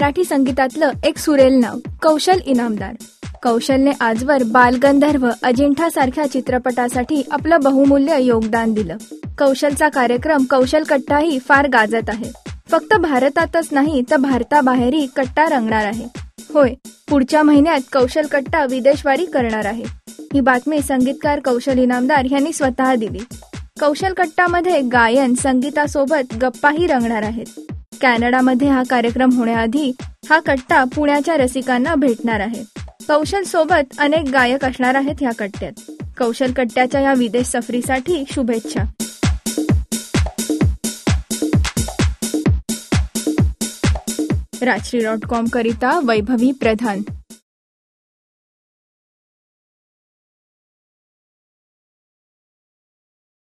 मराठी संगीतातलं एक सुरेल नाव कौशल इनामदार. कौशलने आजवर बालगंधर्व, अजिंठासारख्या चित्रपटासाठी आपलं बहुमूल्य योगदान दिलं. कौशलचा कार्यक्रम कौशल कट्टाही फार गाजत आहे. फक्त भारतातच नाही तर भारताबाहेरही कट्टा रंगणार आहे. होय, पुढच्या महिन्यात कौशल कट्टा विदेशवारी करणार आहे. ही बातमी संगीतकार कौशल इनामदार यांनी स्वतः दिली. कौशल कट्टामध्ये गायन, संगीतासोबत गप्पाही रंगणार आहेत. कॅनडामध्ये हा कार्यक्रम होण्याआधी हा कट्टा पुण्याच्या रसिकांना भेटणार आहे. कौशल सोबत अनेक गायक असणार आहेत ह्या कट्ट्यात. कौशल कट्ट्याच्या या विदेश सफरीसाठी शुभेच्छा. राजश्री.com करिता वैभवी प्रधान.